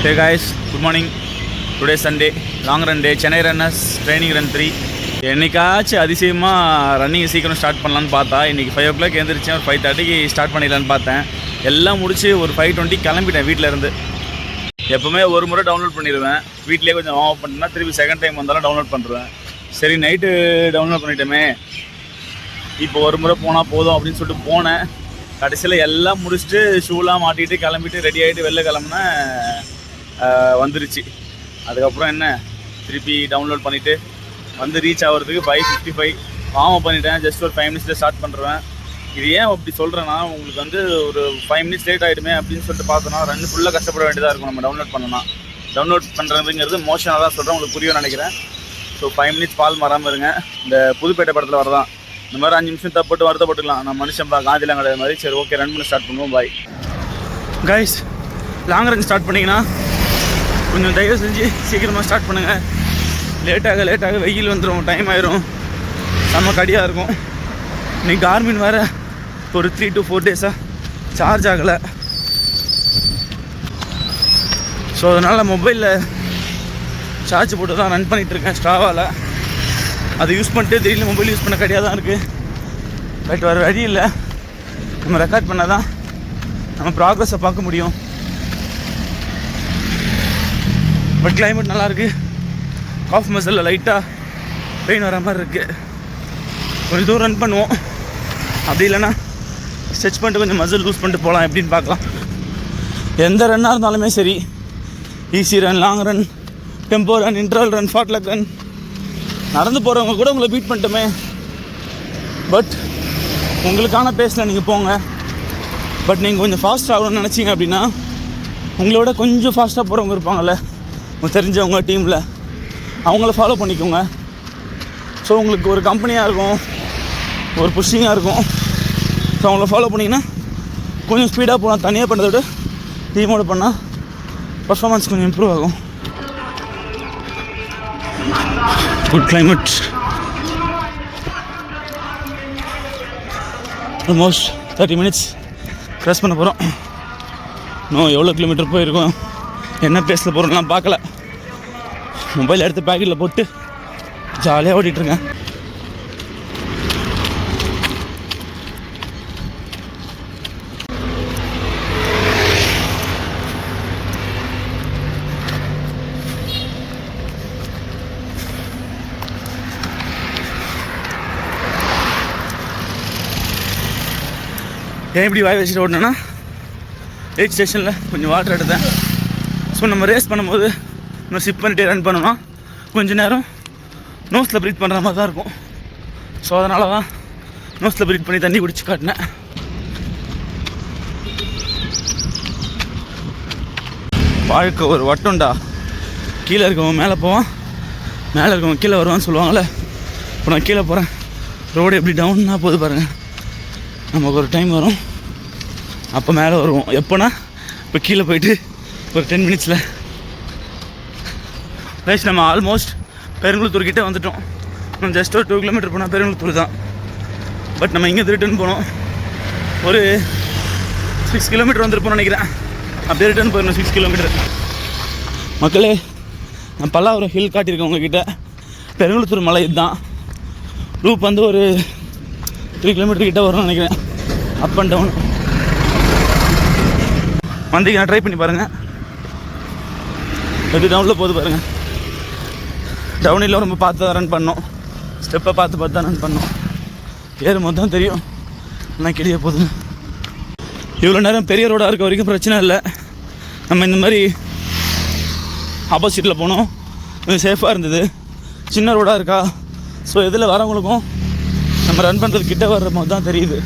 Hey guys, good morning. Today Sunday, long run day, Chennai runners training run 3. என்னைக்காச்சும் அதிசயமாக running சீக்கிரம் start பண்ணலான்னு பார்த்தா இன்றைக்கி 5 o'clock எழுந்திரிச்சேன். ஒரு 5:30க்கு ஸ்டார்ட் பண்ணிடலான்னு பார்த்தேன். எல்லாம் முடிச்சு ஒரு 5:20 கிளம்பிட்டேன் வீட்டிலேருந்து. எப்போவுமே ஒரு முறை டவுன்லோட் பண்ணிடுவேன். வீட்டிலே கொஞ்சம் வார்ம் அப் பண்ணினா திருப்பி செகண்ட் டைம் வந்தாலும் டவுன்லோட் பண்ணுறேன். சரி நைட்டு டவுன்லோட் பண்ணிட்டோமே, இப்போ ஒரு முறை போனால் போதும் அப்படின்னு சொல்லிட்டு போனேன். கடைசியில் எல்லாம் முடிச்சுட்டு ஷூலாம் மாட்டிட்டு கிளம்பிட்டு ரெடி ஆகிட்டு வெளில கிளம்புனேன். வந்துருச்சு. அதுக்கப்புறம் என்ன திருப்பி டவுன்லோட் பண்ணிவிட்டு வந்து ரீச் ஆகிறதுக்கு 5:55 வார்ம் அப் பண்ணிட்டேன். ஜஸ்ட் ஒரு 5 minutes ஸ்டார்ட் பண்ணுறேன். இது ஏன் அப்படி சொல்கிறேன்னா, உங்களுக்கு வந்து ஒரு 5 minutes லேட் ஆகிடுமே அப்படின்னு சொல்லிட்டு பார்த்தோன்னா ரன் ஃபுல்லாக கஷ்டப்பட வேண்டியதாக இருக்கும். நம்ம டவுன்லோட் பண்ணணும். டவுன்லோட் பண்ணுறதுங்கிறது மோஷனாக தான் சொல்கிறேன், உங்களுக்கு புரியும் நினைக்கிறேன். ஸோ 5 minutes பால் மாறாமல் இருங்க. இந்த புதுப்பேட்டை படத்தில் வரதான் இந்த மாதிரி 5 நிமிஷம் தப்பட்டு வருத்தப்பட்டுக்கலாம். நான் மனுஷன் காந்திலாம் கிடையாது மாதிரி. சரி ஓகே, ரன் பண்ணி ஸ்டார்ட் பண்ணுவோம். Bye guys. Long run start பண்ணிங்கன்னா கொஞ்சம் தயவு செஞ்சு சீக்கிரமாக ஸ்டார்ட் பண்ணுங்கள். லேட்டாக வெயில் வந்துடும், டைம் ஆயிரும், செம்ம கடியாக இருக்கும். இன்னைக்கு கார்மின் வேறு ஒரு 3 to 4 days சார்ஜ் ஆகலை. ஸோ அதனால் மொபைலில் சார்ஜ் போட்டு தான் ரன் பண்ணிகிட்ருக்கேன் ஸ்ட்ராவால். அதை யூஸ் பண்ணிட்டு திடீர்னு மொபைல் யூஸ் பண்ண கடியாக தான் இருக்குது. பட் வேறு வழி இல்லை, நம்ம ரெக்கார்ட் பண்ணால் தான் நம்ம ப்ராக்ரஸை பார்க்க முடியும். பட் கிளைமேட் நல்லாயிருக்கு. காஃப் மசிலில் லைட்டாக பெயின் வர மாதிரி இருக்குது. கொஞ்சம் தூரம் ரன் பண்ணுவோம். அப்படி இல்லைன்னா ஸ்ட்ரெச் பண்ணிட்டு கொஞ்சம் மசில் லூஸ் பண்ணிட்டு போகலாம். எப்படின்னு பார்க்கலாம். எந்த ரன்னாக இருந்தாலுமே சரி, easy run, long run, tempo run, interval run, fartlek run, நடந்து போகிறவங்க கூட உங்களை பீட் பண்ணிட்டோமே. பட் உங்களுக்கான பேஸில் நீங்கள் போங்க. பட் நீங்கள் கொஞ்சம் ஃபாஸ்ட் ஆகணும்னு நினச்சிங்க அப்படின்னா உங்களோட கொஞ்சம் ஃபாஸ்ட்டாக போகிறவங்க இருப்பாங்கள்ல, உங்களுக்கு தெரிஞ்சவங்க டீமில், அவங்கள ஃபாலோ பண்ணிக்கோங்க. ஸோ உங்களுக்கு ஒரு கம்பெனியாக இருக்கும், ஒரு புஷ்ஷிங்காக இருக்கும். ஸோ அவங்கள ஃபாலோ பண்ணிங்கன்னா கொஞ்சம் ஸ்பீடாக போகலாம். தனியாக பண்ணுறத விட டீமோட பண்ணால் பர்ஃபார்மன்ஸ் கொஞ்சம் இம்ப்ரூவ் ஆகும். Good climate. Almost 30 minutes cross பண்ண போகிறோம். இன்னும் எவ்வளோ கிலோமீட்டர் போயிருக்கோம், என்ன பேஸில் போகிறோம்லாம் பார்க்கல. மொபைல் எடுத்து பேக்கெட்டில் போட்டு ஜாலியாக ஓடிட்டுருக்கேன். ஏன் இப்படி வாய் வச்சுட்டு ஓடணுன்னா, எயிட் ஸ்டேஷனில் கொஞ்சம் வாட்டர் எடுத்தேன். ஸோ நம்ம ரேஸ் பண்ணும்போது நம்ம சிப் பண்ணிட்டே ரன் பண்ணோம்னா கொஞ்சம் நேரம் நோஸில் ப்ரீத் பண்ணுற மாதிரி தான் இருக்கும். ஸோ அதனால தான் நோஸில் ப்ரீத் பண்ணி தண்ணி குடிச்சு காட்டினேன். வாழ்க்கை ஒரு வட்டம்டா. கீழே இருக்கவன் மேலே போவான், மேலே இருக்கவன் கீழே வருவான்னு சொல்லுவாங்கள்ல. இப்போ நான் கீழே போகிறேன், ரோடு எப்படி டவுன்னா போகுது பாருங்கள். நமக்கு ஒரு டைம் வரும், அப்போ மேலே வருவோம். எப்போனா இப்போ கீழே போயிட்டு ஒரு 10 minutes ரைஸ். நம்ம ஆல்மோஸ்ட் பெருங்குளத்தூர்கிட்டே வந்துட்டோம். நம்ம ஜஸ்ட் ஒரு 2 kilometer போனால் பெருங்குளத்தூர் தான். பட் நம்ம இங்கே ரிட்டர்ன் போனோம். ஒரு 6 kilometer வந்துருப்போம்னு நினைக்கிறேன். அப்படியே ரிட்டர்ன் போயிடணும் 6 kilometer. மக்களே, நான் பல்லாவரம் ஹில் காட்டியிருக்கேன் உங்ககிட்ட. பெருங்குளத்தூர் மலை இதுதான். ரூப் வந்து ஒரு 3 kilometer கிட்டே வரும்னு நினைக்கிறேன், அப் அண்ட் டவுன். வந்தீங்கன்னா ட்ரை பண்ணி பாருங்கள். எப்படி டவுனில் போகுது பாருங்கள். டவுனில் ரொம்ப பார்த்து தான் ரன் பண்ணோம், ஸ்டெப்பை பார்த்து தான் ரன் பண்ணோம். ஏறும்போது தான் தெரியும் ஆனால் கிளியே போகுதுன்னு. இவ்வளோ நேரம் பெரிய ரோடாக இருக்க வரைக்கும் பிரச்சனை இல்லை. நம்ம இந்த மாதிரி ஆப்போசிட்டில் போனோம், கொஞ்சம் சேஃபாக இருந்தது. சின்ன ரோடாக இருக்கா, ஸோ இதில் வரவங்களுக்கும் நம்ம ரன் பண்ணுறது கிட்ட வர்ற மாதிரி தான் தெரியுது.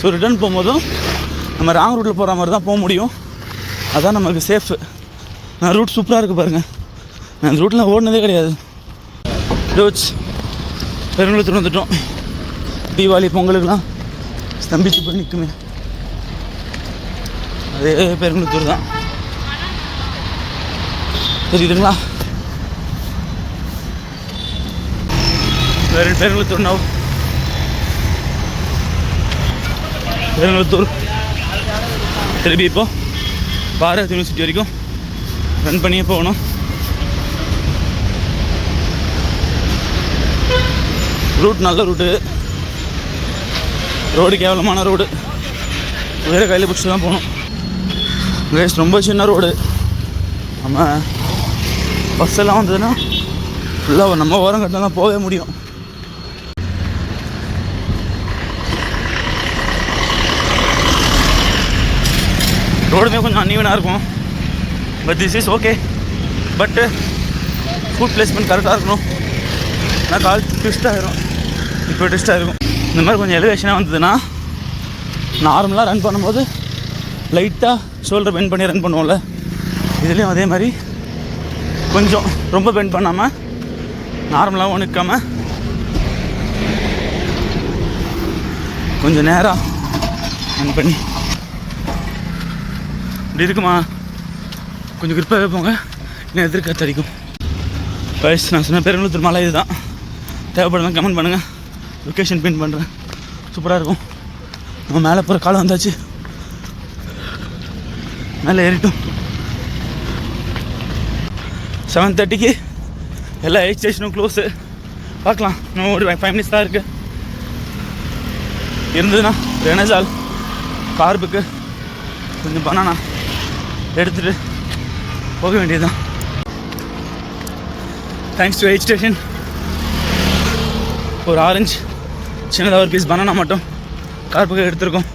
ஸோ ரிட்டர்ன் போகும்போதும் நம்ம ராங் ரூட்டில் போகிற மாதிரி தான் போக முடியும். அதுதான் நமக்கு சேஃபு. நான் ரூட் சூப்பராக இருக்குது பாருங்கள். நான் அந்த ரூட்டில் ஓடினதே கிடையாது. ரோட்ஸ் பெருங்குளத்தூர் வந்துட்டோம். தீபாவளி பொங்கலுக்கெலாம் ஸ்தம்பிச்சு போய் நிற்குமே, அதே பெருங்குளத்தூர் தான். தெரியுதுங்களா? பெருங்குளத்தூர் நவ் பெருங்குளத்தூர் திருப்பி இப்போ பாரத் யூனிவர்சிட்டி வரைக்கும் ரன் பண்ணியே போகணும். ரூட் நல்ல ரூட்டு, ரோடு கேவலமான ரோடு, வேறு கையில் பிடிச்சி தான் போகணும். வேஸ்ட் ரொம்ப சின்ன ரோடு. நம்ம பஸ் எல்லாம் வந்ததுன்னா ஃபுல்லாக நம்ம ஓரம் கட்டினா தான் போகவே முடியும். ரோடுமே கொஞ்சம் அன்ஈவனாக இருக்கும். But this is okay. பட்டு ஃபுட் பிளேஸ்மெண்ட் கரெக்டாக இருக்கணும். ஆனால் கால் ட்விஸ்ட் ஆகிரும். இப்போ ட்விஸ்ட் ஆகிருக்கும். இந்த மாதிரி கொஞ்சம் எலிவேஷனாக வந்ததுன்னா நார்மலாக ரன் பண்ணும்போது லைட்டாக ஷோல்டர் பெண்ட் பண்ணி ரன் பண்ணுவோம்ல, இதுலேயும் அதே மாதிரி கொஞ்சம் ரொம்ப பெண்ட் பண்ணாமல் நார்மலாகவும் நிற்காமல் கொஞ்சம் நேராக ரன் பண்ணி இப்படி இருக்குமா, கொஞ்சம் கிரிப்பாகவே போங்க, இன்னும் எதிர்க்க அடிக்கும். வயசு நான் சொன்ன பெருங்குளத்தூர் மலை இது தான். தேவைப்படுதான் கமெண்ட் பண்ணுங்கள், லொக்கேஷன் பின் பண்ணுறேன். சூப்பராக இருக்கும். நம்ம மேலே போகிற காலம் வந்தாச்சு, மேலே ஏறிட்டோம். 7:30க்கு எல்லா ஹில் ஸ்டேஷனும் க்ளோஸு. பார்க்கலாம், இன்னும் ஒரு 5 minutes தான் இருக்குது. இருந்ததுன்னா ரெனசால் கார்புக்கு கொஞ்சம் பனானா எடுத்துகிட்டு போக வேண்டியதுதான். Thanks to hill station. ஒரு ஆரஞ்சு சின்னதாக ஒரு பீஸ் பனானா மட்டும் கார்புக்கு எடுத்துருக்கோம்.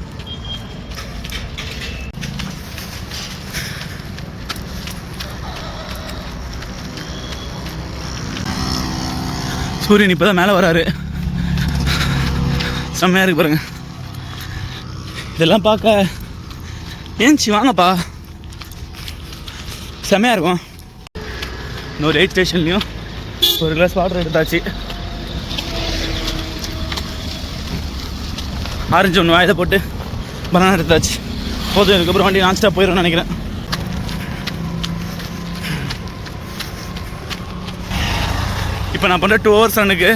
சூரியன் இப்போ தான் மேலே வராரு. செம்மையாக இருக்கு பாருங்க. இதெல்லாம் பார்க்க ஏன்ச்சி வாங்கப்பா, செம்மையாக இருக்கும். இன்னொரு ஹில் ஸ்டேஷன்லேயும் ஒரு கிளாஸ் வாட்டர் எடுத்தாச்சு. ஆரஞ்சு ஒன்று வாயதை போட்டு பனானா எடுத்தாச்சு. போதும், இதுக்கப்புறம் வண்டி நான் ஸ்டாப் போயிடும்னு நினைக்கிறேன். இப்போ நான் பண்ணுற 2 hours ரன்னுக்கு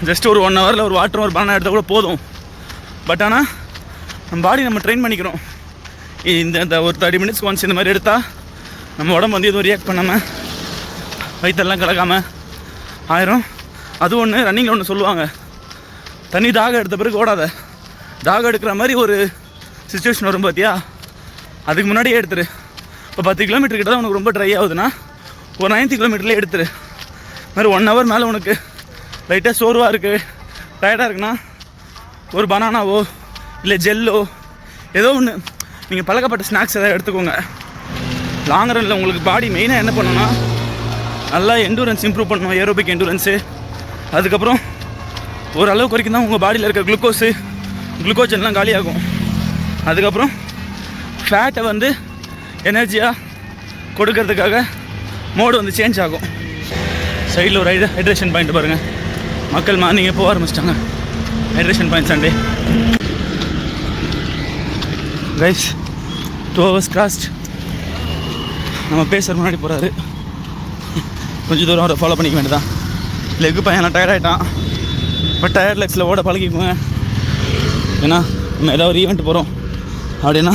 ஜஸ்ட் ஒரு 1 hourல ஒரு வாட்டரும் ஒரு பனானா எடுத்தால் கூட போதும். பட் ஆனால் நம்ம பாடி நம்ம ட்ரெயின் பண்ணிக்கிறோம். இந்த ஒரு 30 minutes ஒன்ஸ் இந்த மாதிரி எடுத்தால் நம்ம உடம்பு வந்து எதுவும் ரியாக்ட் பண்ணாமல் வயிற்றெல்லாம் கலக்காமல் ஆயிரும். அது ஒன்று. ரன்னிங்கில் ஒன்று சொல்லுவாங்க, தண்ணி தாகம் எடுத்த பிறகு ஓடாத. தாகம் எடுக்கிற மாதிரி ஒரு சுச்சுவேஷன் வரும் பார்த்தியா, அதுக்கு முன்னாடியே எடுத்துரு. இப்போ 10 kilometer கிட்ட தான் உனக்கு ரொம்ப ட்ரை ஆகுதுன்னா ஒரு 9th kilometerலேயே எடுத்துரு. மாதிரி 1 hour மேலே உனக்கு லைட்டாக சோர்வாக இருக்குது, டயர்டாக இருக்குன்னா ஒரு பனானாவோ இல்லை ஜெல்லோ ஏதோ ஒன்று நீங்கள் பழக்கப்பட்ட ஸ்நாக்ஸ் எதாவது எடுத்துக்கோங்க. லாங் ரனில் உங்களுக்கு பாடி மெயினாக என்ன பண்ணணும்னா நல்லா எண்டூரன்ஸ் இம்ப்ரூவ் பண்ணணும், ஏரோபிக் எண்டூரன்ஸு. அதுக்கப்புறம் ஓரளவுக்கு வரைக்கும் தான் உங்கள் பாடியில் இருக்க குளுக்கோஜன்லாம் காலியாகும். அதுக்கப்புறம் ஃபேட்டை வந்து எனர்ஜியாக கொடுக்கறதுக்காக மோடு வந்து சேஞ்ச் ஆகும். சைடில் ஒரு ஹைட்ரேஷன் பாயிண்ட் பாருங்கள். மக்கள் மார்னிங்கே போக ஆரம்பிச்சிட்டாங்க. Hydration point Sunday guys. 2 hours crossed. நம்ம பேசுகிற முன்னாடி போகிறாரு. கொஞ்சம் தூரம் அவரை ஃபாலோ பண்ணிக்க வேண்டியதான். லெக்கு பையன் டயர்ட் ஆகிட்டான். பட் டயர்ட் லெக்ஸில் ஓட பழகிக்குங்க. ஏன்னா நம்ம ஏதாவது ஒரு ஈவெண்ட் போகிறோம் அப்படின்னா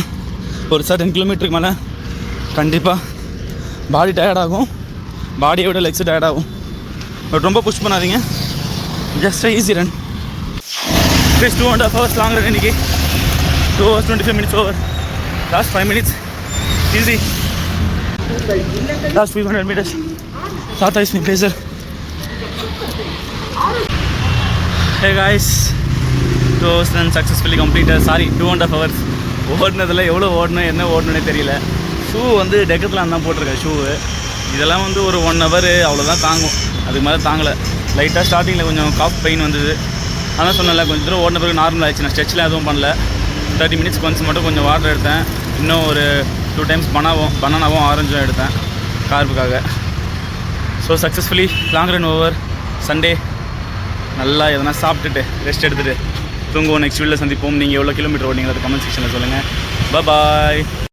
ஒரு சர்டன் கிலோமீட்டருக்கு மேலே கண்டிப்பாக பாடி டயர்டாகும், பாடியை விட லெக்ஸு டயர்டாகும். பட் ரொம்ப புஷ் பண்ணாதீங்க, just easy run. Just 2.5 hours long run இன்றைக்கி. 2 hours 25 minutes over. Last 5 minutes easy. Last 500 meters Tata is my pleasure. Hey guys, 2 hours run successfully completed. Sorry, 2.5 hours. ஓடினதில் எவ்வளோ ஓடணும் என்ன ஓடணுன்னே தெரியல. ஷூ வந்து டெக்கத்தில் தான் போட்டிருக்கேன். ஷூவு இதெல்லாம் வந்து ஒரு 1 hour அவ்வளோதான் தாங்கும், அதுக்கு மேலே தாங்கலை. லைட்டாக ஸ்டார்டிங்கில் கொஞ்சம் காஃப் பெயின் வந்தது. ஆனால் சொன்னல கொஞ்சம் தூரம் ஓடின பிறகு நார்மல் ஆயிடுச்சு. நான் ஸ்ட்ரெச்சில் எதுவும் பண்ணல. 30 minutes ஒன்ஸ் மட்டும் கொஞ்சம் வாட்டர் எடுத்தேன். இன்னும் ஒரு 2 times பனானாவும் ஆரஞ்சும் எடுத்தேன் கார்புக்காக. So successfully long run over. Sunday நல்லா எதனா சாப்பிட்டுட்டு ரெஸ்ட் எடுத்துகிட்டு தூங்குவோம். நெக்ஸ்ட் வீடியோவில் சந்திப்போம். நீங்கள் எவ்வளோ கிலோமீட்டர் ஓடிங்களோ அது கமெண்ட் செக்ஷனில் சொல்லுங்கள். பாய்.